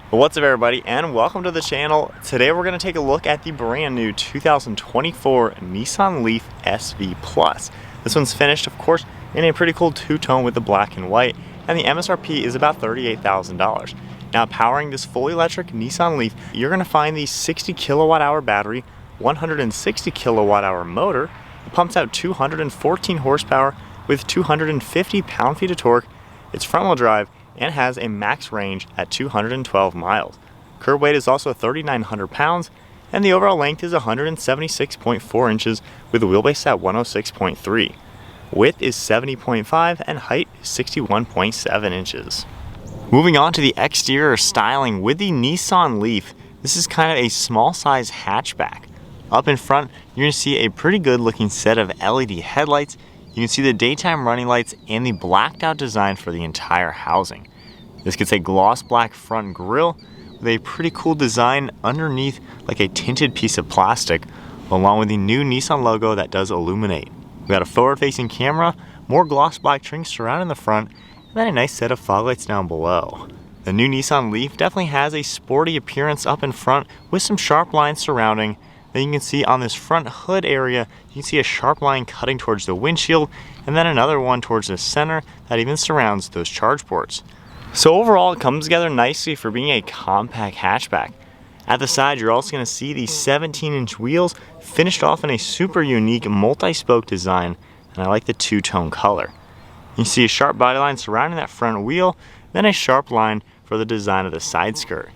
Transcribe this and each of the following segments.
What's up everybody, and welcome to the channel. Today we're going to take a look at the brand new 2024 Nissan Leaf SV Plus. This one's finished, of course, in a pretty cool two-tone with the black and white, and the MSRP is about $38,000. Now, powering this fully electric Nissan Leaf, you're going to find the 60 kilowatt hour battery, 160 kilowatt hour motor. It pumps out 214 horsepower with 250 pound-feet of torque. It's front-wheel drive and has a max range at 212 miles. Curb weight is also 3,900 pounds, and the overall length is 176.4 inches with a wheelbase at 106.3. Width is 70.5 and height is 61.7 inches. Moving on to the exterior styling with the Nissan Leaf, this is kind of a small size hatchback. Up in front, you're going to see a pretty good looking set of LED headlights. You can see the daytime running lights and the blacked out design for the entire housing. This gets a gloss black front grille with a pretty cool design underneath like a tinted piece of plastic, along with the new Nissan logo that does illuminate. We got a forward facing camera, more gloss black trim surrounding the front, and then a nice set of fog lights down below. The new Nissan Leaf definitely has a sporty appearance up in front with some sharp lines surrounding. Then you can see on this front hood area, you can see a sharp line cutting towards the windshield, and then another one towards the center that even surrounds those charge ports. So overall, it comes together nicely for being a compact hatchback. At the side, you're also going to see these 17-inch wheels finished off in a super unique multi-spoke design, and I like the two-tone color. You see a sharp body line surrounding that front wheel, then a sharp line for the design of the side skirt.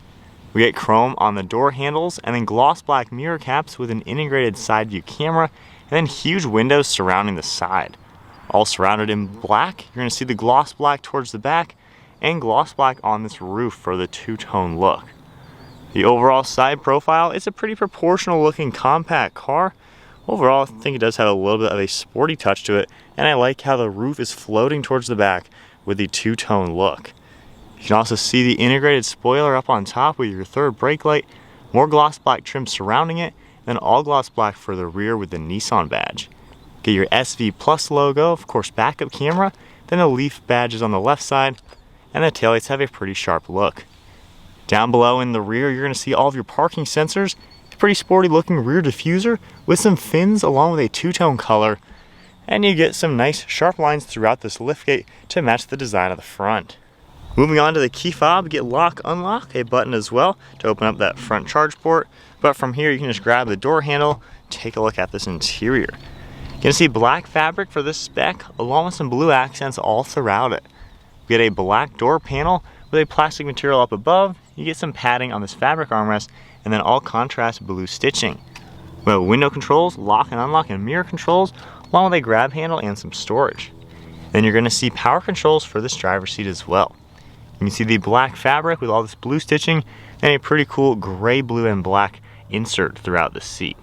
We get chrome on the door handles, and then gloss black mirror caps with an integrated side view camera, and then huge windows surrounding the side. All surrounded in black, you're going to see the gloss black towards the back, and gloss black on this roof for the two-tone look. The overall side profile is a pretty proportional looking compact car. Overall, I think it does have a little bit of a sporty touch to it, and I like how the roof is floating towards the back with the two-tone look. You can also see the integrated spoiler up on top with your third brake light, more gloss black trim surrounding it, and all gloss black for the rear with the Nissan badge. Get your SV Plus logo, of course backup camera, then the Leaf badges on the left side, and the taillights have a pretty sharp look. Down below in the rear, you're going to see all of your parking sensors. It's a pretty sporty looking rear diffuser with some fins along with a two-tone color, and you get some nice sharp lines throughout this liftgate to match the design of the front. Moving on to the key fob, get lock, unlock, a button as well to open up that front charge port. But from here, you can just grab the door handle, take a look at this interior. You're gonna see black fabric for this spec, along with some blue accents all throughout it. We get a black door panel with a plastic material up above. You get some padding on this fabric armrest, and then all contrast blue stitching. We have window controls, lock and unlock, and mirror controls, along with a grab handle and some storage. Then you're gonna see power controls for this driver's seat as well. You can see the black fabric with all this blue stitching and a pretty cool gray, blue, and black insert throughout the seat.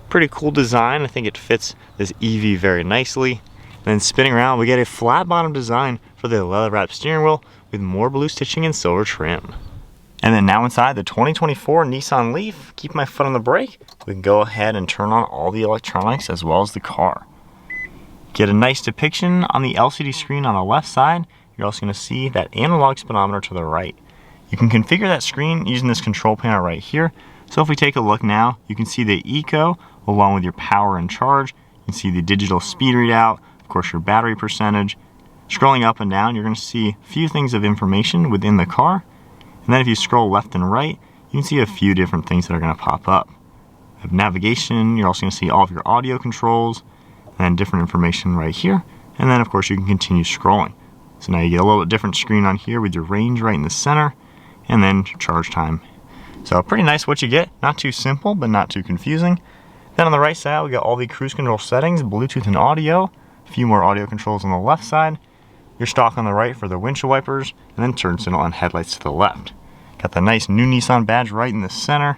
Pretty cool design. I think it fits this EV very nicely. And then spinning around, we get a flat bottom design for the leather wrapped steering wheel with more blue stitching and silver trim. And then now inside the 2024 Nissan Leaf, keep my foot on the brake, we can go ahead and turn on all the electronics as well as the car. Get a nice depiction on the LCD screen on the left side. You're also going to see that analog speedometer to the right. You can configure that screen using this control panel right here. So if we take a look now, you can see the eco along with your power and charge. You can see the digital speed readout, of course your battery percentage. Scrolling up and down, you're going to see a few things of information within the car. And then if you scroll left and right, you can see a few different things that are going to pop up. You have navigation, you're also going to see all of your audio controls, and different information right here. And then of course you can continue scrolling. So now you get a little bit different screen on here with your range right in the center, and then charge time. So pretty nice what you get. Not too simple, but not too confusing. Then on the right side, we got all the cruise control settings, Bluetooth and audio, a few more audio controls on the left side, your stock on the right for the windshield wipers, and then turn signal and headlights to the left. Got the nice new Nissan badge right in the center.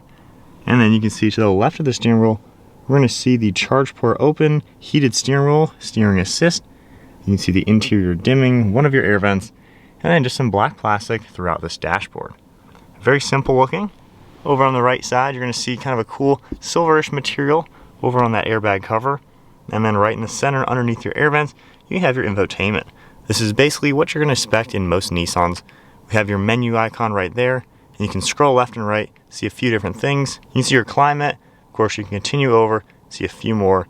And then you can see to the left of the steering wheel, we're going to see the charge port open, heated steering wheel, steering assist. You can see the interior dimming, one of your air vents, and then just some black plastic throughout this dashboard. Very simple looking. Over on the right side, you're going to see kind of a cool silverish material over on that airbag cover. And then right in the center, underneath your air vents, you have your infotainment. This is basically what you're going to expect in most Nissans. We have your menu icon right there, and and you can scroll left and right, see a few different things. You can see your climate. Of course, you can continue over, see a few more.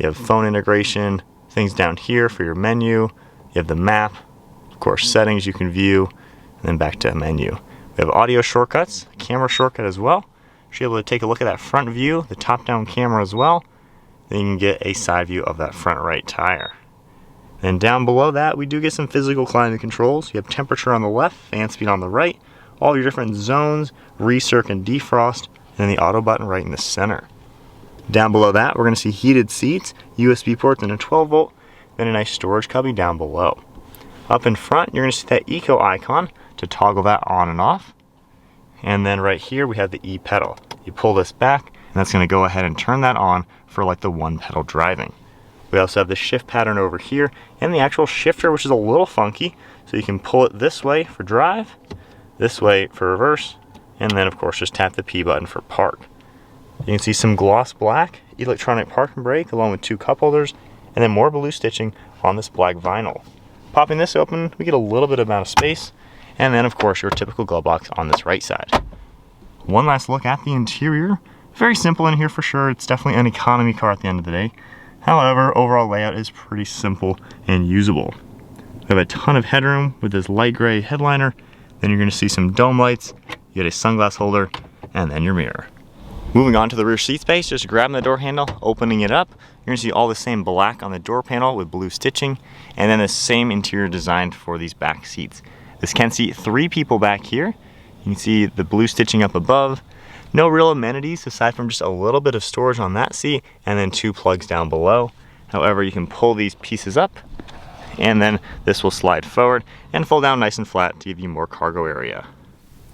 You have phone integration, things down here for your menu. You have the map, of course, settings you can view, and then back to menu. We have audio shortcuts, a camera shortcut as well. So you're able to take a look at that front view, the top-down camera as well. Then you can get a side view of that front right tire. And down below that, we do get some physical climate controls. You have temperature on the left, fan speed on the right, all your different zones, recirc and defrost, and then the auto button right in the center. Down below that, we're going to see heated seats, USB ports, and a 12-volt, then a nice storage cubby down below. Up in front, you're going to see that eco icon to toggle that on and off. And then right here, we have the E-pedal. You pull this back, and that's going to go ahead and turn that on for like the one-pedal driving. We also have the shift pattern over here, and the actual shifter, which is a little funky. So you can pull it this way for drive, this way for reverse, and then of course just tap the P button for park. You can see some gloss black electronic parking brake along with 2 cup holders, and then more blue stitching on this black vinyl. Popping this open, we get a little bit amount of space, and then of course your typical glove box on this right side. One last look at the interior. Very simple in here for sure. It's definitely an economy car at the end of the day. However, overall layout is pretty simple and usable. We have a ton of headroom with this light gray headliner. Then you're going to see some dome lights. You get a sunglass holder, and then your mirror. Moving on to the rear seat space, just grabbing the door handle, opening it up. You're going to see all the same black on the door panel with blue stitching, and then the same interior designed for these back seats. This can seat 3 people back here. You can see the blue stitching up above. No real amenities aside from just a little bit of storage on that seat, and then 2 plugs down below. However, you can pull these pieces up, and then this will slide forward and fold down nice and flat to give you more cargo area.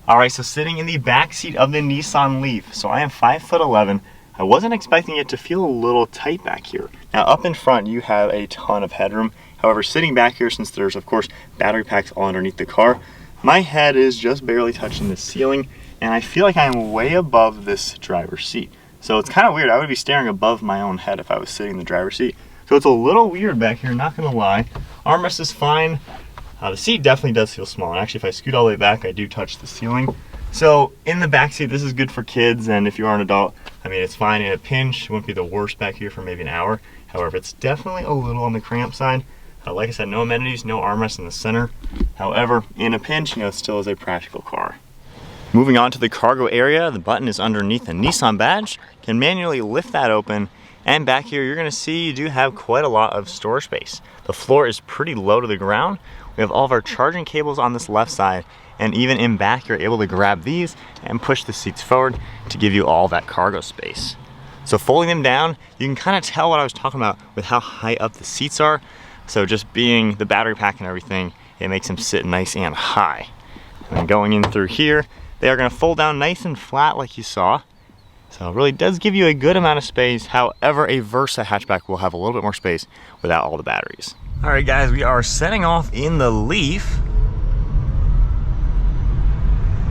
Alright, so sitting in the back seat of the Nissan Leaf. So I am 5'11". I wasn't expecting it to feel a little tight back here. Now up in front, you have a ton of headroom. However, sitting back here, since there's of course battery packs all underneath the car, my head is just barely touching the ceiling, and I feel like I am way above this driver's seat. So it's kind of weird. I would be staring above my own head if I was sitting in the driver's seat. So it's a little weird back here, not gonna lie. Armrest is fine. The seat definitely does feel small, and actually if I scoot all the way back, I do touch the ceiling. So in the back seat, this is good for kids, and if you are an adult, I mean, it's fine in a pinch. It won't be the worst back here for maybe an hour. However, it's definitely a little on the cramped side. Like I said, no amenities, no armrest in the center. However, in a pinch, it still is a practical car. Moving on to the cargo area, the button is underneath the Nissan badge. You can manually lift that open, and back here you're going to see you do have quite a lot of storage space. The floor is pretty low to the ground. We have all of our charging cables on this left side, and even in back you're able to grab these and push the seats forward to give you all that cargo space. So folding them down, you can kind of tell what I was talking about with how high up the seats are. So just being the battery pack and everything, it makes them sit nice and high. And going in through here, they are going to fold down nice and flat like you saw. So it really does give you a good amount of space. However, a Versa hatchback will have a little bit more space without all the batteries. All right, guys, we are setting off in the Leaf.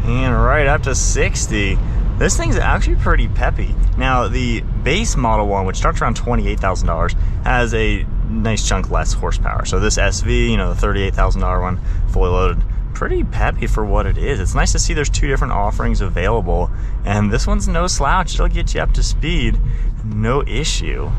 And right up to 60. This thing's actually pretty peppy. Now, the base model one, which starts around $28,000, has a nice chunk less horsepower. So this SV, the $38,000 one, fully loaded, pretty peppy for what it is. It's nice to see there's 2 different offerings available, and this one's no slouch. It'll get you up to speed, no issue.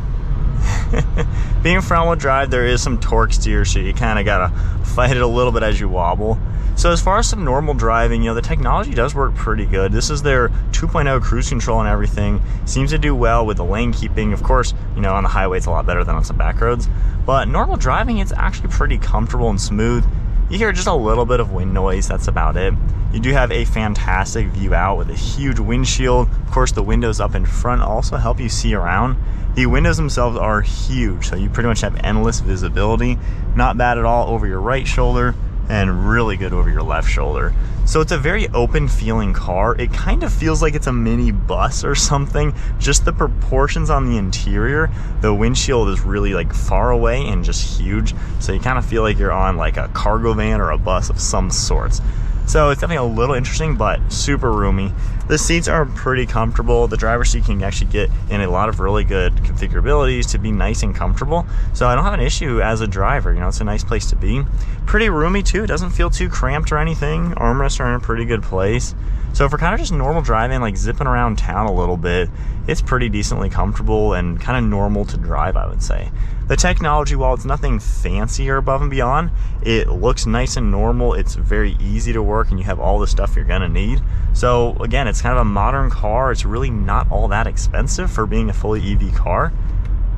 Being front-wheel drive, there is some torque steer, so you kind of gotta fight it a little bit as you wobble. So as far as some normal driving, the technology does work pretty good. This is their 2.0 cruise control and everything. Seems to do well with the lane keeping. Of course, on the highway it's a lot better than on some back roads. But normal driving, it's actually pretty comfortable and smooth. You hear just a little bit of wind noise, that's about it. You do have a fantastic view out with a huge windshield. Of course, the windows up in front also help you see around. The windows themselves are huge, so you pretty much have endless visibility. Not bad at all over your right shoulder, and really good over your left shoulder. So it's a very open feeling car. It kind of feels like it's a mini bus or something. Just the proportions on the interior, the windshield is really far away and just huge. So you kind of feel like you're on a cargo van or a bus of some sorts. So it's definitely a little interesting, but super roomy. The seats are pretty comfortable. The driver's seat can actually get in a lot of really good configurabilities to be nice and comfortable. So I don't have an issue as a driver. You know, it's a nice place to be. Pretty roomy too. It doesn't feel too cramped or anything. Armrests are in a pretty good place. So for kind of just normal driving, like zipping around town a little bit, it's pretty decently comfortable and kind of normal to drive, I would say. The technology, while it's nothing fancy or above and beyond, it looks nice and normal. It's very easy to work and you have all the stuff you're gonna need. So again, it's kind of a modern car. It's really not all that expensive for being a fully EV car.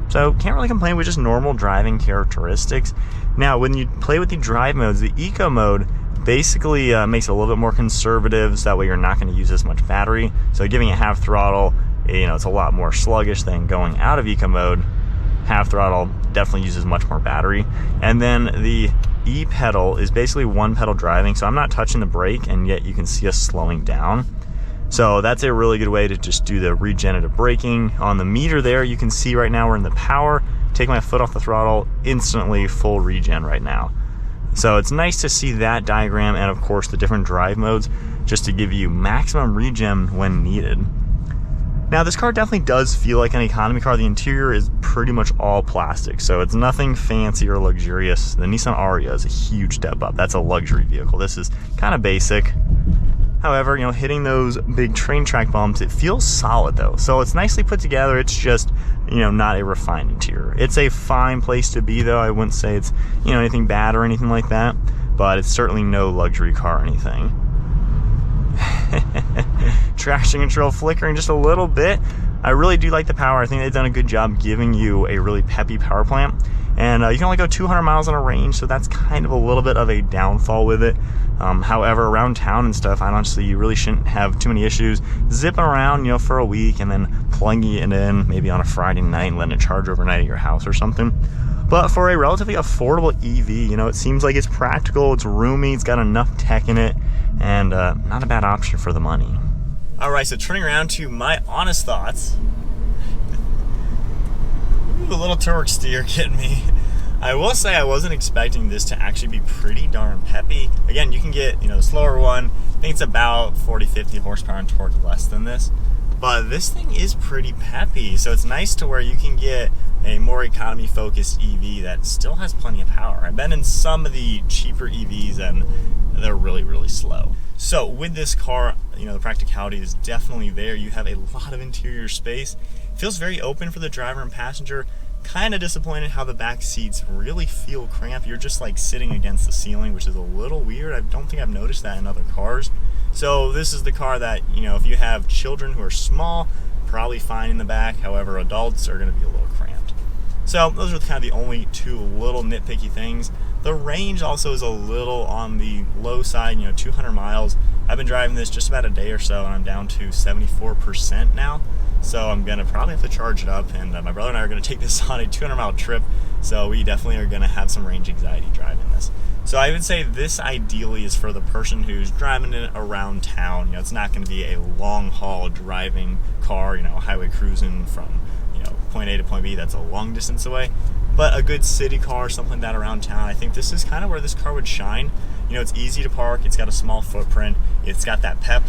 So can't really complain with just normal driving characteristics. Now, when you play with the drive modes, the eco mode basically makes it a little bit more conservative, so that way you're not going to use as much battery. So giving it half throttle, you know, it's a lot more sluggish than going out of eco mode. Half throttle definitely uses much more battery. And then the E pedal is basically one pedal driving, so I'm not touching the brake, and yet you can see us slowing down. So that's a really good way to just do the regenerative braking. On the meter there, you can see right now we're in the power. Take my foot off the throttle, instantly full regen right now. So it's nice to see that diagram, and of course the different drive modes, just to give you maximum regen when needed. Now this car definitely does feel like an economy car. The interior is pretty much all plastic, so it's nothing fancy or luxurious. The Nissan Ariya is a huge step up. That's a luxury vehicle. This is kind of basic. However, you know, hitting those big train track bumps, it feels solid though. So it's nicely put together. It's just, you know, not a refined interior. It's a fine place to be though. I wouldn't say it's, you know, anything bad or anything like that, but it's certainly no luxury car or anything. Traction control flickering just a little bit. I really do like the power. I think they've done a good job giving you a really peppy power plant. And you can only go 200 miles on a range, so that's kind of a little bit of a downfall with it. However, around town and stuff, honestly, you really shouldn't have too many issues zipping around, you know, for a week and then plugging it in maybe on a Friday night and letting it charge overnight at your house or something. But for a relatively affordable EV, you know, it seems like it's practical, it's roomy, it's got enough tech in it, and not a bad option for the money. All right, so turning around to my honest thoughts. Ooh, a little torque steer getting me. I will say I wasn't expecting this to actually be pretty darn peppy. Again, you can get, you know, the slower one. I think it's about 40-50 horsepower and torque less than this. But this thing is pretty peppy, so it's nice to where you can get a more economy-focused EV that still has plenty of power. I've been in some of the cheaper EVs and they're really, really slow. So with this car, you know, the practicality is definitely there. You have a lot of interior space. It feels very open for the driver and passenger. Kind of disappointed how the back seats really feel cramped. You're just like sitting against the ceiling, which is a little weird. I don't think I've noticed that in other cars. So this is the car that, you know, if you have children who are small, probably fine in the back. However, adults are going to be a little cramped. So those are kind of the only two little nitpicky things. The range also is a little on the low side, you know, 200 miles. I've been driving this just about a day or so, and I'm down to 74% now. So I'm gonna probably have to charge it up, and my brother and I are gonna take this on a 200-mile trip. So we definitely are gonna have some range anxiety driving this. So I would say this ideally is for the person who's driving it around town. You know, it's not gonna be a long haul driving car, you know, highway cruising from, you know, point A to point B. That's a long distance away. But a good city car, something like that around town, I think this is kind of where this car would shine. You know, it's easy to park, it's got a small footprint, it's got that pep,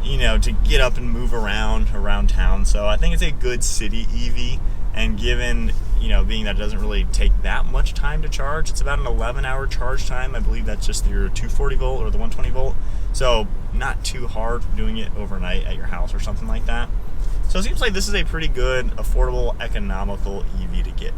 you know, to get up and move around town. So I think it's a good city EV, and given, you know, being that it doesn't really take that much time to charge, it's about an 11-hour charge time. I believe that's just your 240 volt or the 120 volt. So not too hard doing it overnight at your house or something like that. So it seems like this is a pretty good, affordable, economical EV to get.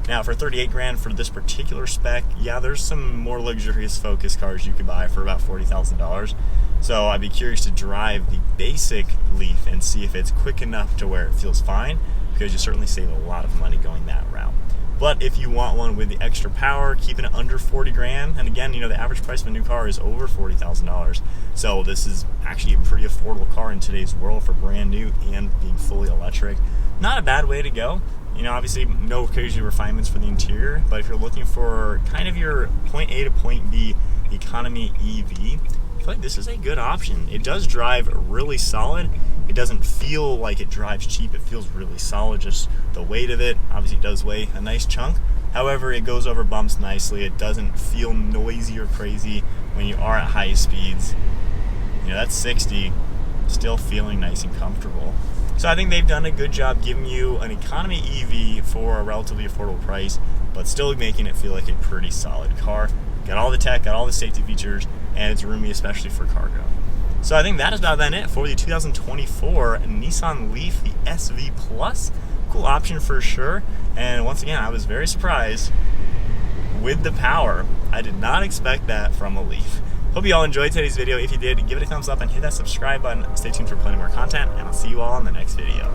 Now for 38 grand for this particular spec, yeah, there's some more luxurious Focus cars you could buy for about $40,000. So I'd be curious to drive the basic Leaf and see if it's quick enough to where it feels fine, because you certainly save a lot of money going that route. But if you want one with the extra power, keeping it under 40 grand, and again, you know, the average price of a new car is over $40,000. So this is actually a pretty affordable car in today's world for brand new and being fully electric. Not a bad way to go. You know, obviously no crazy refinements for the interior, but if you're looking for kind of your point A to point B economy EV, I feel like this is a good option. It does drive really solid. It doesn't feel like it drives cheap. It feels really solid, just the weight of it. Obviously it does weigh a nice chunk. However, it goes over bumps nicely. It doesn't feel noisy or crazy when you are at high speeds. You know, that's 60, still feeling nice and comfortable. So I think they've done a good job giving you an economy EV for a relatively affordable price, but still making it feel like a pretty solid car. Got all the tech, got all the safety features, and it's roomy, especially for cargo. So I think that is about then it for the 2024 Nissan Leaf, the SV Plus. Cool option for sure. And once again, I was very surprised with the power. I did not expect that from a Leaf. Hope you all enjoyed today's video. If you did, give it a thumbs up and hit that subscribe button. Stay tuned for plenty more content, and I'll see you all in the next video.